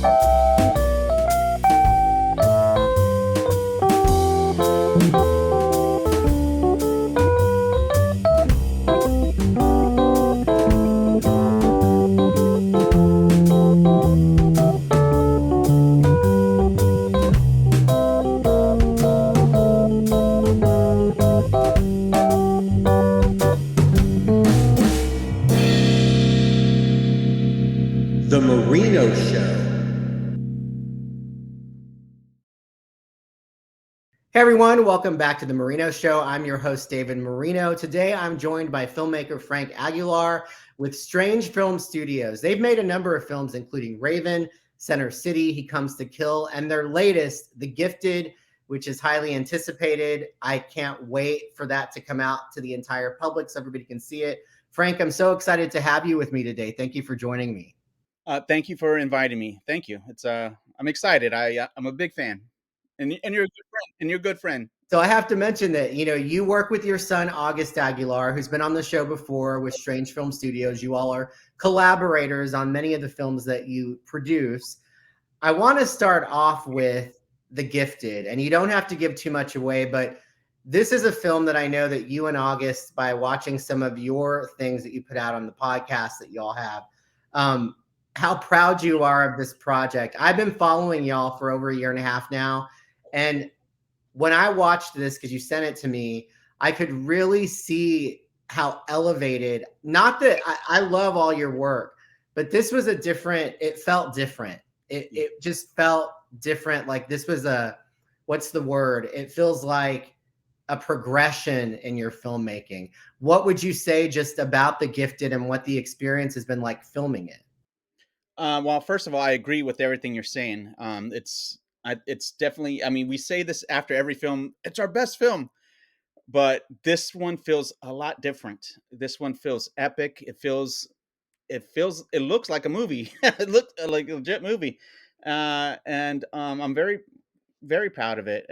The Marino Show. Hey everyone, welcome back to The Marino Show. I'm your host, David Marino. Today I'm joined by filmmaker Frank Aguilar with Strange Film Studios. They've made a number of films, including Raven, Center City, He Comes to Kill, and their latest, The Gifted, which is highly anticipated. I can't wait for that to come out to the entire public so everybody can see it. Frank, I'm so excited to have you with me today. Thank you for joining me. Thank you for inviting me. Thank you. It's I'm excited. I'm a big fan, and you're a good friend. And you're a good friend. So I have to mention that, you work with your son, August Aguilar, who's been on the show before with Strange Film Studios. You all are collaborators on many of the films that you produce. I want to start off with The Gifted, and you don't have to give too much away, but this is a film that I know that you and August, by watching some of your things that you put out on the podcast that y'all have, how proud you are of this project. I've been following y'all for over a year and a half now. And when I watched this, because you sent it to me, I could really see how elevated, not that I love all your work, but this was it felt different. It just felt different. Like this was what's the word? It feels like a progression in your filmmaking. What would you say just about The Gifted and what the experience has been like filming it? Well, first of all, I agree with everything you're saying. It's definitely. I mean, we say this after every film. It's our best film, but this one feels a lot different. This one feels epic. It looks like a movie. It looked like a legit movie, and I'm very, very proud of it.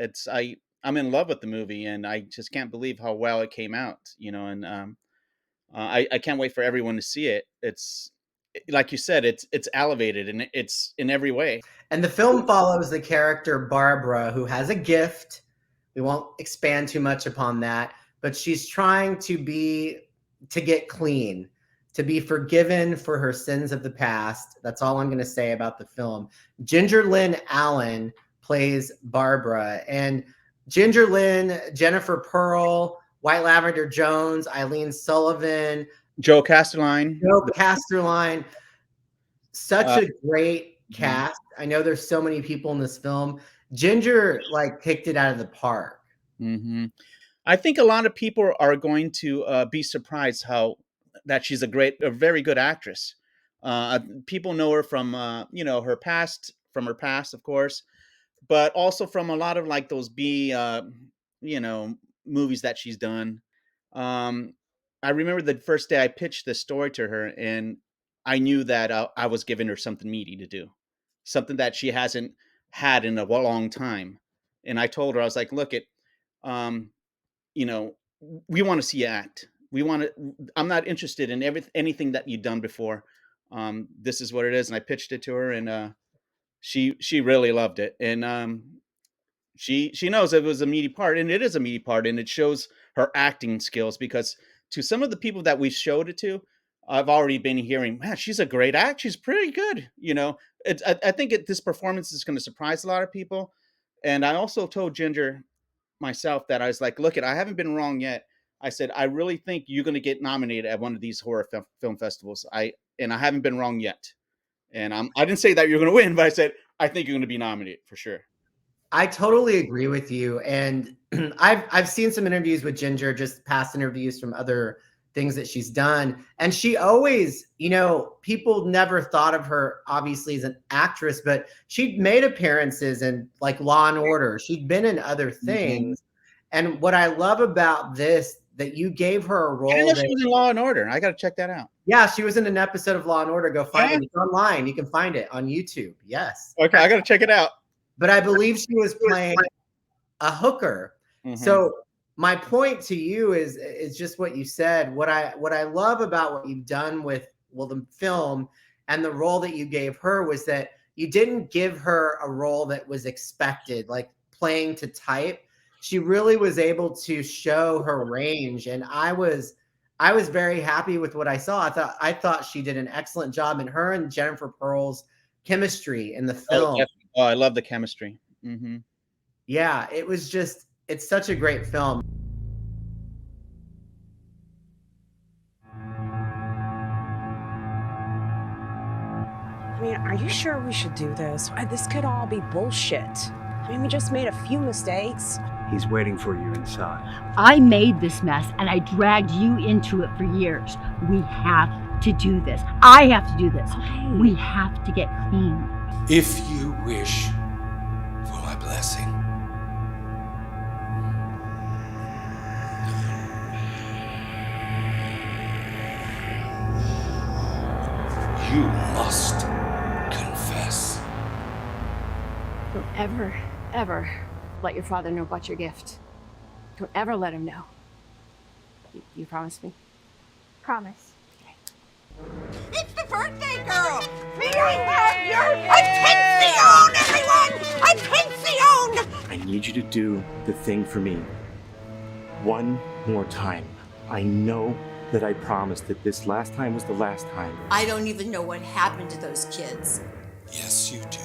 I'm in love with the movie, and I just can't believe how well it came out. And I can't wait for everyone to see it. It's like you said, it's elevated and it's in every way. And the film follows the character Barbara, who has a gift. We won't expand too much upon that, but she's trying to get clean, to be forgiven for her sins of the past. That's all I'm going to say about the film. Ginger Lynn Allen plays Barbara, and Ginger Lynn, Jennifer Pearl, White Lavender Jones, Eileen Sullivan, Joe Casterline. Such a great cast. I know there's so many people in this film. Ginger kicked it out of the park. Mm-hmm. I think a lot of people are going to be surprised that she's a very good actress. People know her from her past, of course, but also from a lot of those B movies that she's done. I remember the first day I pitched this story to her, and I knew that I was giving her something meaty to do, something that she hasn't had in a long time. And I told her, I was like, look, we want to see you act. I'm not interested in anything that you've done before. This is what it is. And I pitched it to her, and she really loved it. And she knows it was a meaty part, and it is a meaty part, and it shows her acting skills, because to some of the people that we showed it to, I've already been hearing, man, she's a great act. She's pretty good. I think this performance is going to surprise a lot of people. And I also told Ginger myself that I was like, look, I haven't been wrong yet. I said, I really think you're going to get nominated at one of these horror film festivals. I haven't been wrong yet. And I didn't say that you're going to win, but I said, I think you're going to be nominated for sure. I totally agree with you. And I've seen some interviews with Ginger, just past interviews from other things that she's done. And she always, people never thought of her obviously as an actress, but she'd made appearances in Law and Order. She'd been in other things. Mm-hmm. And what I love about this, that you gave her a role. I didn't know she was in Law and Order. I got to check that out. Yeah, she was in an episode of Law and Order. Go find it. It's online. You can find it on YouTube. Yes. Okay, I got to check it out. But I believe she was playing a hooker. Mm-hmm. So my point to you is just what you said. What I love about what you've done with the film and the role that you gave her was that you didn't give her a role that was expected, like playing to type. She really was able to show her range, and I was very happy with what I saw. I thought she did an excellent job, and her and Jennifer Pearl's chemistry in the Oh, film. definitely. Oh, I love the chemistry. Hmm. Yeah, it was just it's such a great film. I mean, are you sure we should do this? This could all be bullshit. I mean, we just made a few mistakes. He's waiting for you inside. I made this mess and I dragged you into it for years. We have to do this. I have to do this. Okay. We have to get clean. If you wish for my blessing, you must confess. Don't ever, ever let your father know about your gift. Don't ever let him know. You promise me? Promise. It's the birthday girl! May I have your attention, everyone! Attention! I need you to do the thing for me. One more time. I know that I promised that this last time was the last time. I don't even know what happened to those kids. Yes, you do.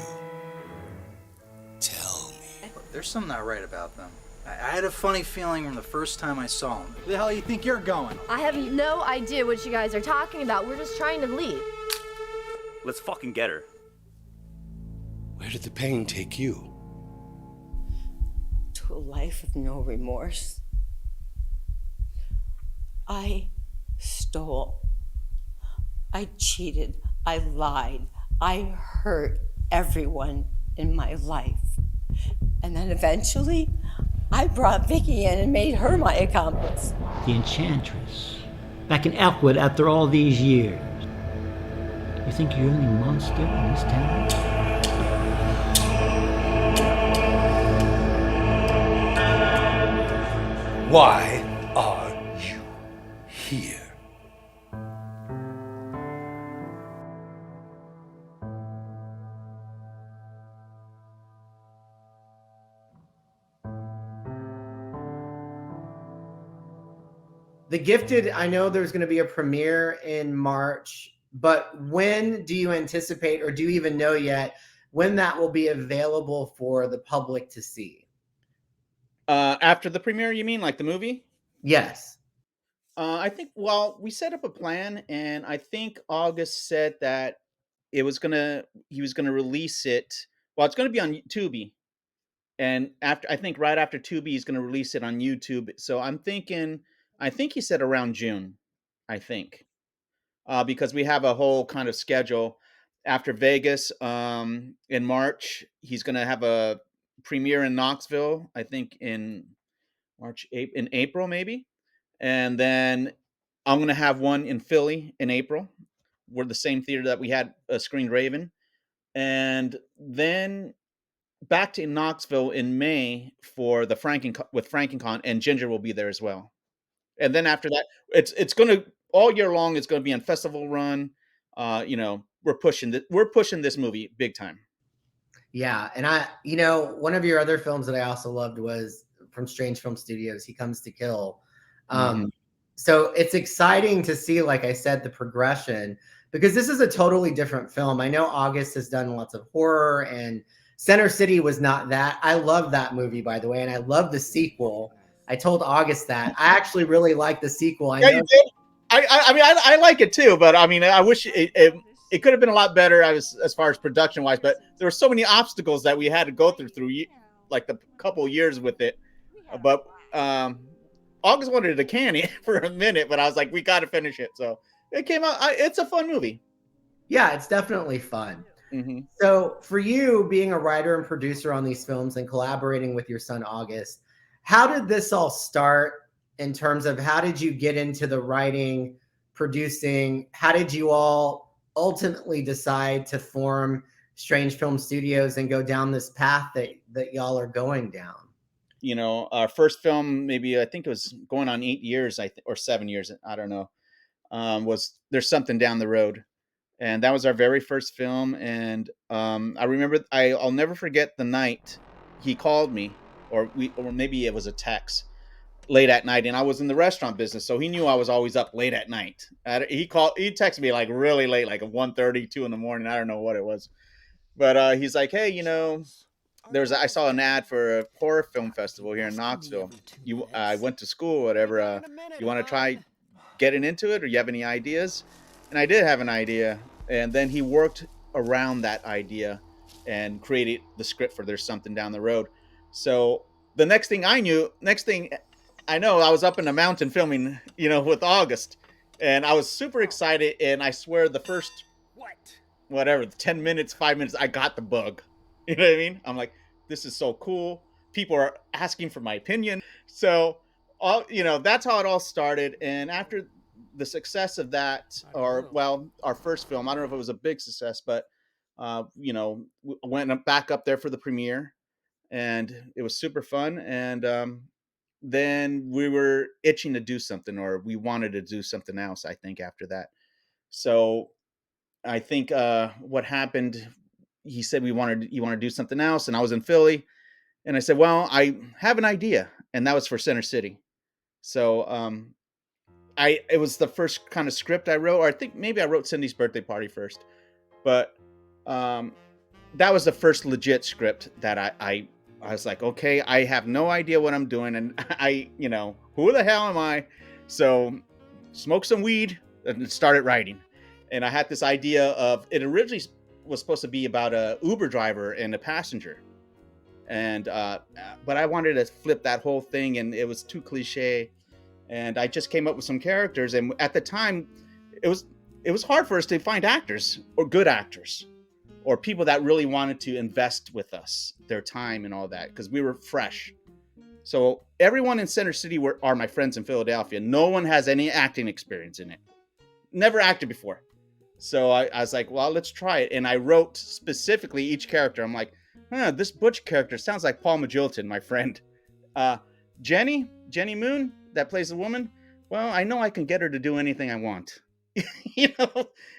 Tell me. There's something not right about them. I had a funny feeling from the first time I saw them. Where the hell do you think you're going? I have no idea what you guys are talking about. We're just trying to leave. Let's fucking get her. Where did the pain take you? To a life of no remorse. I stole. I cheated. I lied. I hurt everyone in my life. And then eventually, I brought Vicky in and made her my accomplice. The Enchantress. Back in Elkwood after all these years. You think you're the only monster in this town? Why are you here? The Gifted, I know there's going to be a premiere in March, but when do you anticipate, or do you even know yet, when that will be available for the public to see? After the premiere, you mean, like the movie? Yes. I think, well, we set up a plan, and I think August said that he was gonna release it. Well, it's gonna be on Tubi, and I think right after Tubi, he's gonna release it on YouTube. So I think he said around June, I think, because we have a whole kind of schedule after Vegas. In March, he's gonna have a premiere in Knoxville, I think in April maybe. And then I'm going to have one in Philly in April. We're the same theater that we had screened Raven. And then back to Knoxville in May for the FrankenCon, and Ginger will be there as well. And then after that, it's going to, all year long, it's going to be on festival run. We're pushing this movie big time. Yeah. And one of your other films that I also loved was from Strange Film Studios, He Comes to Kill. So it's exciting to see, like I said, the progression, because this is a totally different film. I know August has done lots of horror, and Center City was not that. I love that movie, by the way, and I love the sequel. I told August that I actually really like the sequel. You did? I like it too, but I mean, I wish it could have been a lot better as far as production wise. But there were so many obstacles that we had to go through like the couple years with it. But August wanted to can it for a minute, but I was like, we got to finish it. So it came out. It's a fun movie. Yeah, it's definitely fun. So for you, being a writer and producer on these films and collaborating with your son, August, how did this all start in terms of how did you get into the writing, producing? How did you all ultimately decide to form Strange Film Studios and go down this path that y'all are going down? Our first film, maybe I think it was going on 8 years, or 7 years, I don't know, was There's Something Down the Road. and that was our very first film. And I remember I'll never forget the night he called me, or maybe it was a text late at night, and I was in the restaurant business, so he knew I was always up late at night. He texted me like really late, like 1:30, 2 in the morning. I don't know what it was, but he's like, hey, I saw an ad for a horror film festival here in Knoxville. I went to school, whatever. You want to try getting into it, or you have any ideas? And I did have an idea, and then he worked around that idea and created the script for There's Something Down the Road. So the next thing I know, I was up in the mountain filming, with August, and I was super excited. And I swear the first, 10 minutes, 5 minutes, I got the bug. You know what I mean? I'm like, this is so cool. People are asking for my opinion. So, that's how it all started. And after the success of that, our first film, I don't know if it was a big success, but, went back up there for the premiere, and it was super fun. And then we were itching to do something, or we wanted to do something else, I think, after that. So I think what happened, he said, you want to do something else, and I was in Philly, and I said, well, I have an idea, and that was for Center City. So it was the first kind of script I wrote, or I think maybe I wrote Cindy's Birthday Party first, but that was the first legit script that I was like, okay, I have no idea what I'm doing, and who the hell am I? So smoked some weed and started writing. And I had this idea of, it originally was supposed to be about a Uber driver and a passenger. And but I wanted to flip that whole thing, and it was too cliche. And I just came up with some characters. And at the time, it was hard for us to find actors, or good actors, or people that really wanted to invest with us, their time and all that, because we were fresh. So everyone in Center City are my friends in Philadelphia. No one has any acting experience in it. Never acted before. So I was like, well, let's try it. And I wrote specifically each character. I'm like, this Butch character sounds like Paul Magilton, my friend. Jenny Moon, that plays the woman. Well, I know I can get her to do anything I want,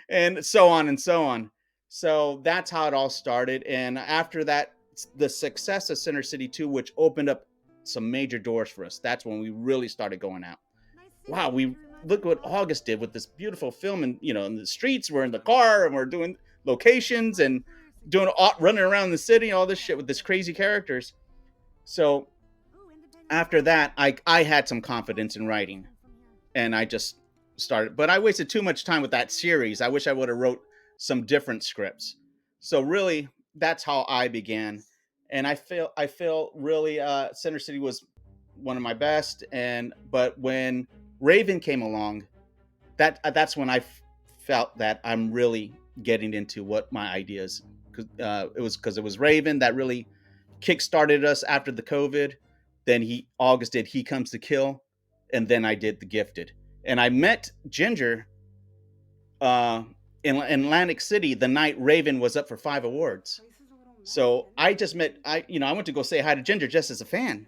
and so on and so on. So that's how it all started. And after that, the success of Center City 2, which opened up some major doors for us. That's when we really started going out. Wow, look what August did with this beautiful film, and in the streets, we're in the car, and we're doing locations and running around the city, all this shit with this crazy characters. So after that, I had some confidence in writing, and I just started. But I wasted too much time with that series. I wish I would have wrote some different scripts. So really, that's how I began. And I feel really Center City was one of my best. But when Raven came along, that's when I felt that I'm really getting into what my ideas. Because it was Raven that really kickstarted us after the COVID. Then August did He Comes to Kill, and then I did The Gifted. And I met Ginger in Atlantic City the night Raven was up for 5 awards. So I just I went to go say hi to Ginger just as a fan.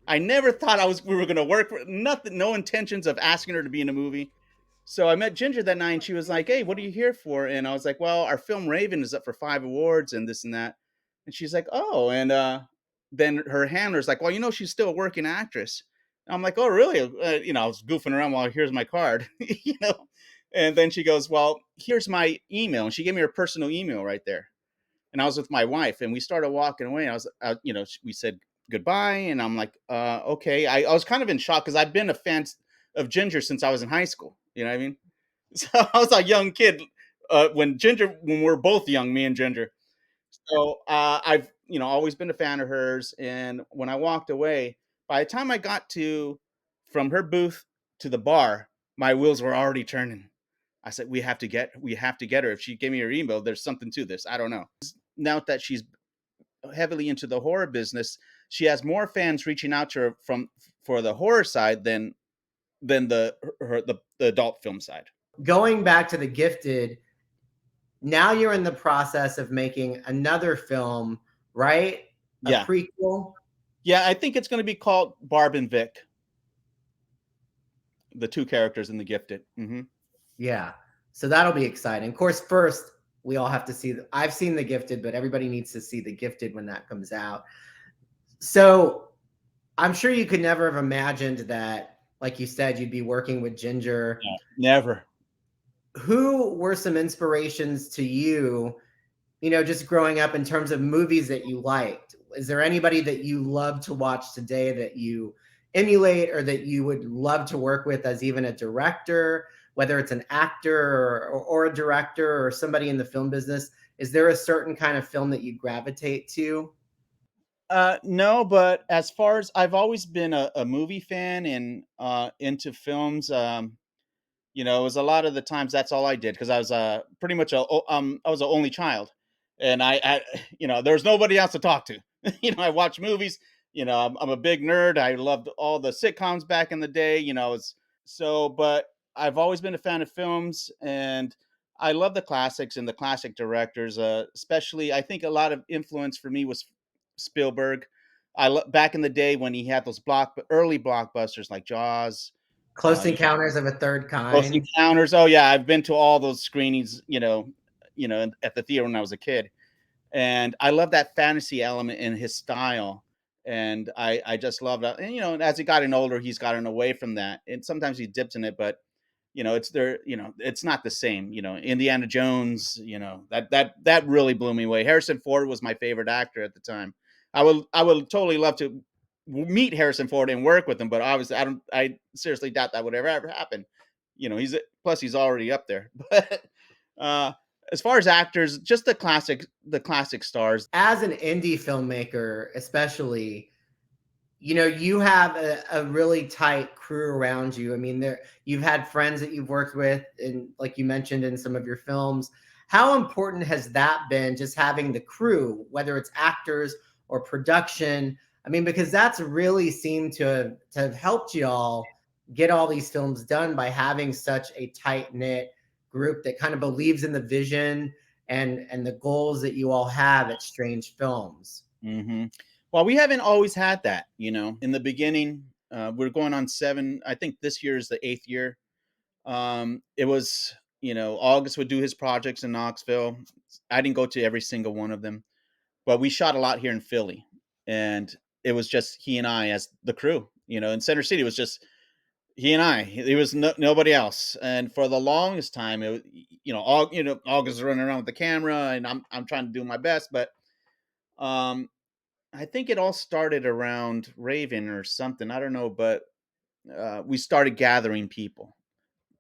I never thought we were going to work. Nothing, no intentions of asking her to be in a movie. So I met Ginger that night, and she was like, hey, what are you here for? And I was like, well, our film Raven is up for 5 awards and this and that. And she's like, oh. And then her handler's like, well, she's still a working actress. And I'm like, oh, really? I was goofing around while here's my card, And then she goes, well, here's my email. And she gave me her personal email right there. And I was with my wife, and we started walking away. And we said goodbye. And I'm like, okay. I was kind of in shock, because I've been a fan of Ginger since I was in high school. You know what I mean? So I was a young kid when we're both young, me and Ginger. So I've always been a fan of hers. And when I walked away, by the time I got from her booth to the bar, my wheels were already turning. I said, we have to get her. If she gave me her email, there's something to this. I don't know. Now that she's heavily into the horror business, she has more fans reaching out to her for the horror side than the adult film side. Going back to The Gifted, now you're in the process of making another film, right? A prequel? Yeah, I think it's going to be called Barb and Vic. The two characters in The Gifted. Mm-hmm. Yeah. So that'll be exciting. Of course, first we all have to see. I've seen The Gifted, but everybody needs to see The Gifted when that comes out. So I'm sure you could never have imagined that, like you said, you'd be working with Ginger. Never. Who were some inspirations to you, just growing up in terms of movies that you liked? Is there anybody that you love to watch today that you emulate or that you would love to work with as even a director, whether it's an actor or a director or somebody in the film business? Is there a certain kind of film that you gravitate to? No, but as far as I've always been a movie fan and into films, it was a lot of the times that's all I did because I was pretty much I was an only child, and there was nobody else to talk to. I watch movies. I'm a big nerd. I loved all the sitcoms back in the day. But I've always been a fan of films, and I love the classics and the classic directors. Especially, I think a lot of influence for me was Spielberg. Back in the day when he had those early blockbusters like Jaws, Close Encounters of a Third Close Kind. Encounters. Oh yeah, I've been to all those screenings. At the theater when I was a kid, and I love that fantasy element in his style. And I just love that. And as he gotten older, he's gotten away from that, and sometimes he dips in it, but it's there. It's not the same. Indiana Jones. That really blew me away. Harrison Ford was my favorite actor at the time. I would totally love to meet Harrison Ford and work with him, but obviously I seriously doubt that would ever happen. He's already up there. But as far as actors, just the classic stars. As an indie filmmaker, especially, you have a really tight crew around you. I mean, you've had friends that you've worked with, and like you mentioned in some of your films. How important has that been, just having the crew, whether it's actors or production? I mean, because that's really seemed to have helped you all get all these films done by having such a tight-knit group that kind of believes in the vision and the goals that you all have at Strange Films. Mm-hmm. Well, we haven't always had that, in the beginning. We're going on 7. I think this year is the 8th year. It was, August would do his projects in Knoxville. I didn't go to every single one of them, but we shot a lot here in Philly, and it was just he and I as the crew. In Center City, it was just he and I. There was nobody else. And for the longest time, it, August is running around with the camera, and I'm trying to do my best, but I think it all started around Raven or something. I don't know, but we started gathering people.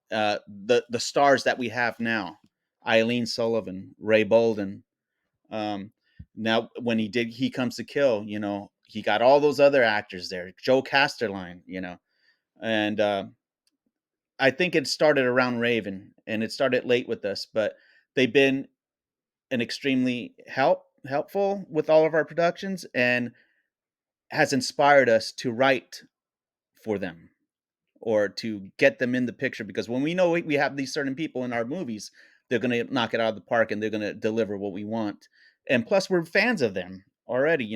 The stars that we have now: Eileen Sullivan, Ray Bolden. Now, when he Comes to Kill, he got all those other actors there. Joe Casterline, and I think it started around Raven, and it started late with us, but they've been an extremely helpful with all of our productions, and has inspired us to write for them or to get them in the picture, because when we know we have these certain people in our movies, they're going to knock it out of the park and they're going to deliver what we want. And plus, we're fans of them already.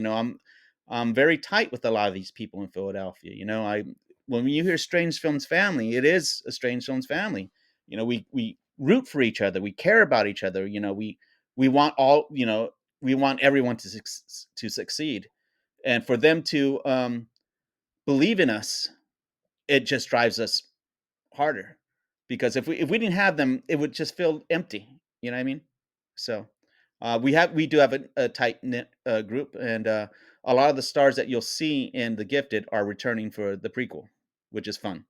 I'm very tight with a lot of these people in Philadelphia. When you hear Strange Films family, it is a Strange Films family. We root for each other. We care about each other. We want we want everyone to succeed, and for them to believe in us, it just drives us harder, because if we didn't have them, it would just feel empty. You know what I mean? So we do have a tight knit group, and a lot of the stars that you'll see in The Gifted are returning for the prequel, which is fun.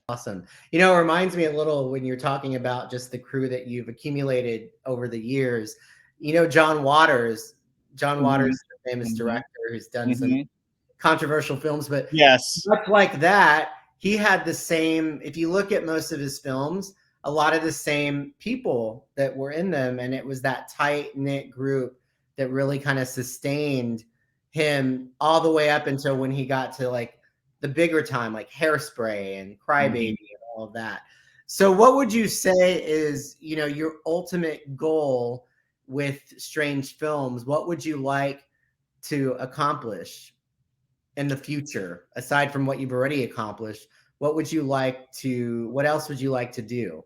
Awesome. It reminds me a little when you're talking about just the crew that you've accumulated over the years. John Waters. John Waters is a famous director who's done some controversial films, but yes, much like that, he had the same. If you look at most of his films, a lot of the same people that were in them, and it was that tight knit group that really kind of sustained him all the way up until when he got to like the bigger time, like Hairspray and Crybaby and all of that. So what would you say is, your ultimate goal with Strange Films? What would you like to accomplish in the future, aside from what you've already accomplished? What else would you like to do?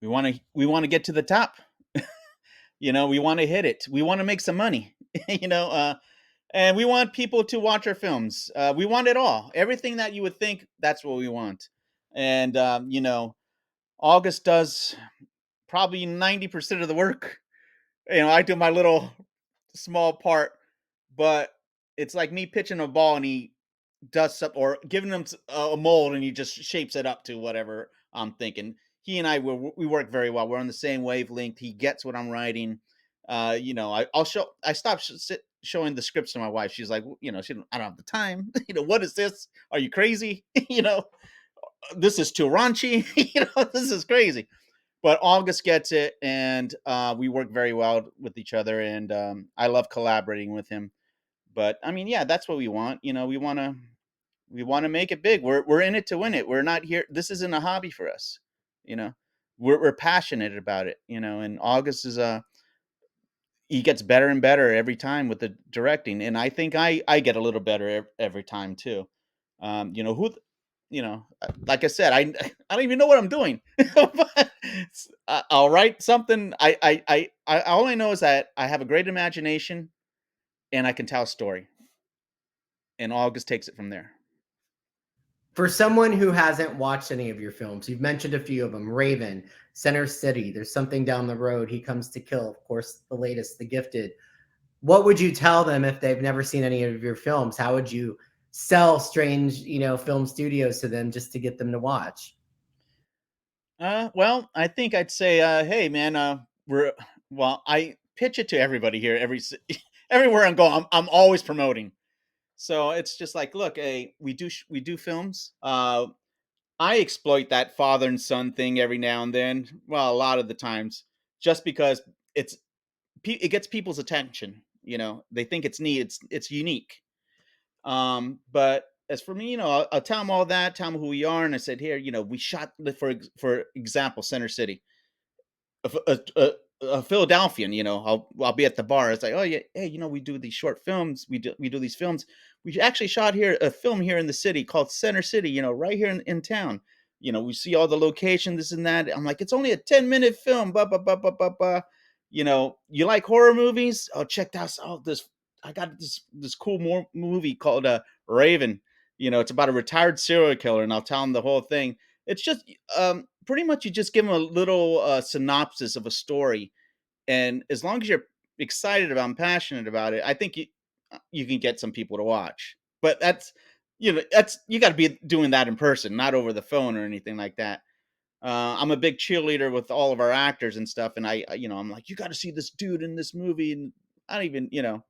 we want to get to the top. You know, we want to hit it. We want to make some money. You know, and we want people to watch our films. We want it all. Everything that you would think, that's what we want. And you know, August does probably 90% of the work. You know, I do my little small part, but it's like me pitching a ball and he does something, or giving him a mold and he just shapes it up to whatever I'm thinking. He and we work very well. We're on the same wavelength. He gets what I'm writing. You know, I stopped showing the scripts to my wife. She's like, you know, I don't have the time. You know, what is this? Are you crazy? You know, this is too raunchy. You know, this is crazy. But August gets it, and we work very well with each other, and I love collaborating with him. But I mean, yeah, that's what we want. You know, we want to make it big. We're in it to win it. We're not here. This isn't a hobby for us. You know, we're passionate about it. You know, and August is he gets better and better every time with the directing, and I think I get a little better every time too. You know you know, like I said, I don't even know what I'm doing. But I'll write something. I all I know is that I have a great imagination and I can tell a story. And August takes it from there. For someone who hasn't watched any of your films, you've mentioned a few of them: Raven, Center City, There's Something Down the Road, He Comes to Kill, of course, the latest, The Gifted. What would you tell them if they've never seen any of your films? How would you sell Strange, you know, film studios to them just to get them to watch? Well, I think I'd say, hey, man, I pitch it to everybody here, everywhere I'm going. I'm always promoting. So it's just like, look, hey, we do films. I exploit that father and son thing every now and then. Well, a lot of the times, just because it's it gets people's attention. You know, they think it's neat. It's unique. But as for me, you know, I'll tell them all that, tell them who we are, and I said, here, you know, we shot for example, Center City, a Philadelphian, you know, I'll be at the bar. It's like, oh yeah, hey, you know, we do these short films. We do these films. We actually shot here a film here in the city called Center City, you know, right here in town. You know, we see all the location, this and that. I'm like, it's only a 10-minute film. Blah, blah, blah, blah, blah, blah. You know, you like horror movies? Oh, check out this. I got this cool movie called Raven. You know, it's about a retired serial killer, and I'll tell them the whole thing. It's just pretty much you just give them a little synopsis of a story, and as long as you're excited about and passionate about it, I think you can get some people to watch. But that's, you know, that's, you got to be doing that in person, not over the phone or anything like that. I'm a big cheerleader with all of our actors and stuff, and you know, I'm like, you got to see this dude in this movie, and I don't even, you know,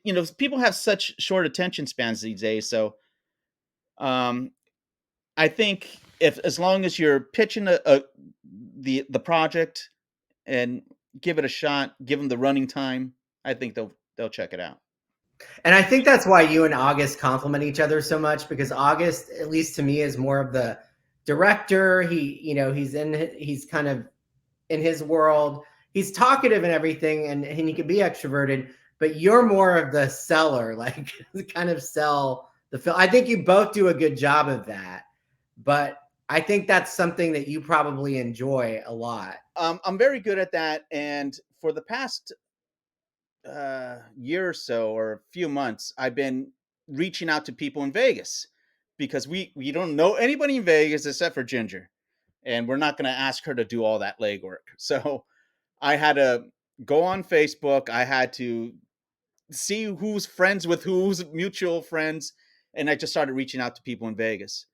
you know, people have such short attention spans these days, so um, I think if as long as you're pitching the project and give it a shot, give them the running time, I think they'll check it out. And I think that's why you and August complement each other so much, because August, at least to me, is more of the director. He, you know, he's kind of in his world. He's talkative and everything, and he can be extroverted, but you're more of the seller, like kind of sell the film. I think you both do a good job of that, but I think that's something that you probably enjoy a lot. I'm very good at that, and for the past year or so, or a few months, I've been reaching out to people in Vegas, because we don't know anybody in Vegas except for Ginger, and we're not going to ask her to do all that legwork. So I had to go on Facebook. I had to see who's friends with who's mutual friends, and I just started reaching out to people in Vegas.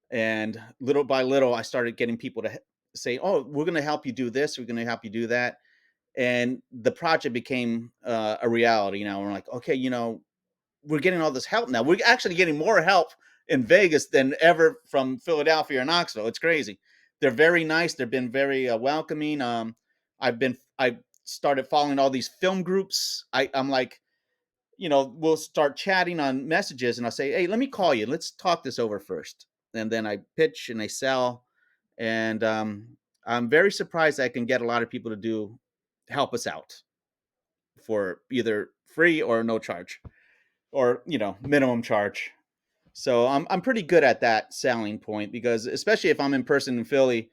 And little by little, I started getting people to say, "Oh, we're going to help you do this. We're going to help you do that." And the project became a reality. You know, we're like, okay, you know, we're getting all this help now. We're actually getting more help in Vegas than ever from Philadelphia or Knoxville. It's crazy. They're very nice. They've been very welcoming. I started following all these film groups. I'm like, you know, we'll start chatting on messages, and I'll say, hey, let me call you. Let's talk this over first. And then I pitch and I sell. And I'm very surprised I can get a lot of people to help us out for either free or no charge, or, you know, minimum charge. So I'm pretty good at that selling point, because especially if I'm in person in Philly,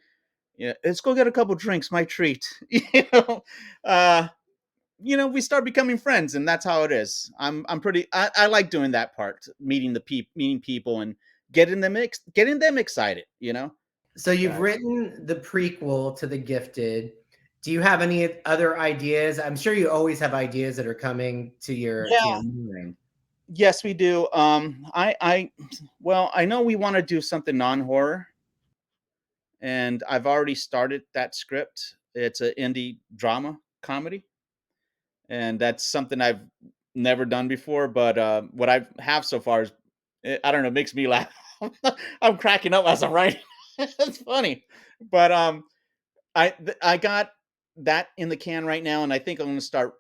Yeah, let's go get a couple drinks, my treat. Uh, we start becoming friends, and that's how it is. I like doing that part, meeting people and getting them excited, So you've Guys. written the prequel to The Gifted. Do you have any other ideas? I'm sure you always have ideas that are coming to your Yeah. mind. Yes, we do. Well, I know we want to do something non-horror, and I've already started that script. It's an indie drama comedy, and that's something I've never done before. But what I have so far is, I don't know, makes me laugh. I'm cracking up as I'm writing. It's funny, but I got that in the can right now, and I think I'm going to start.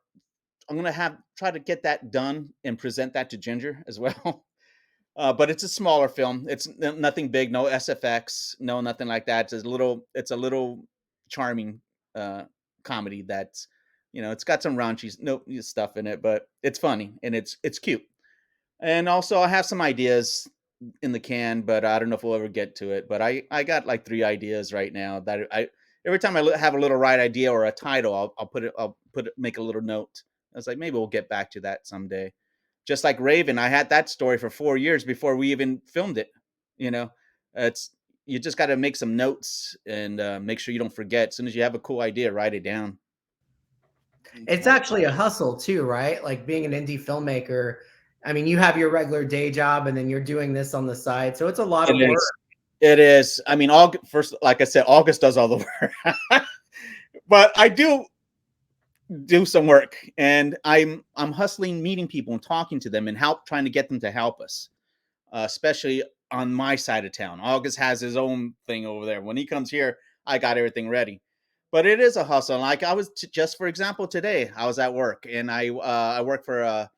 I'm going to try to get that done and present that to Ginger as well. But it's a smaller film. It's nothing big, no SFX, no nothing like that. It's a little charming comedy that's, it's got some raunchy no stuff in it, but it's funny and it's cute. And also I have some ideas in the can, but I don't know if we'll ever get to it. But I got like 3 ideas right now that I every time I have a little right idea or a title, make a little note. I was like, maybe we'll get back to that someday. Just like Raven, I had that story for 4 years before we even filmed it. You know, it's you just got to make some notes and make sure you don't forget. As soon as you have a cool idea, write it down. It's actually a hustle too, right? Like being an indie filmmaker. I mean, you have your regular day job and then you're doing this on the side. So it's a lot of work. It is. I mean, first, like I said, August does all the work. But I do some work, and I'm hustling, meeting people and talking to them and trying to get them to help us, especially on my side of town. August has his own thing over there. When he comes here, I got everything ready. But it is a hustle. Like I was just for example, today I was at work, and I work for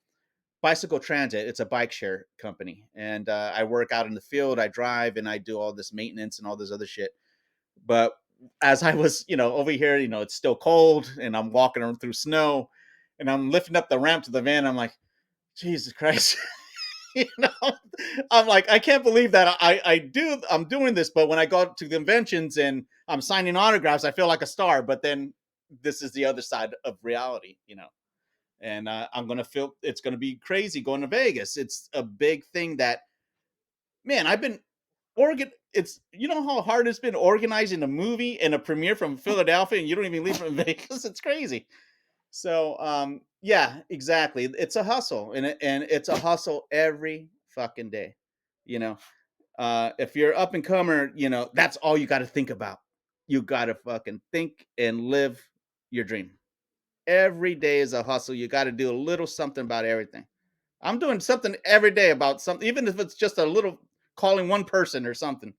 Bicycle Transit. It's a bike share company, and I work out in the field. I drive and I do all this maintenance and all this other shit. But as I was, over here, it's still cold, and I'm walking around through snow, and I'm lifting up the ramp to the van. I'm like, Jesus Christ. you know I'm like, I can't believe that I'm doing this, but when I go to conventions and I'm signing autographs, I feel like a star. But then this is the other side of reality, and I'm gonna feel it's gonna be crazy going to Vegas. It's a big thing that, man, I've been it's, how hard it's been organizing a movie and a premiere from Philadelphia, and you don't even leave from Vegas. It's crazy. So yeah, exactly. It's a hustle, and it's a hustle every fucking day. If you're up and comer, that's all you got to think about. You got to fucking think and live your dream. Every day is a hustle. You got to do a little something about everything. I'm doing something every day about something, even if it's just a little calling one person or something.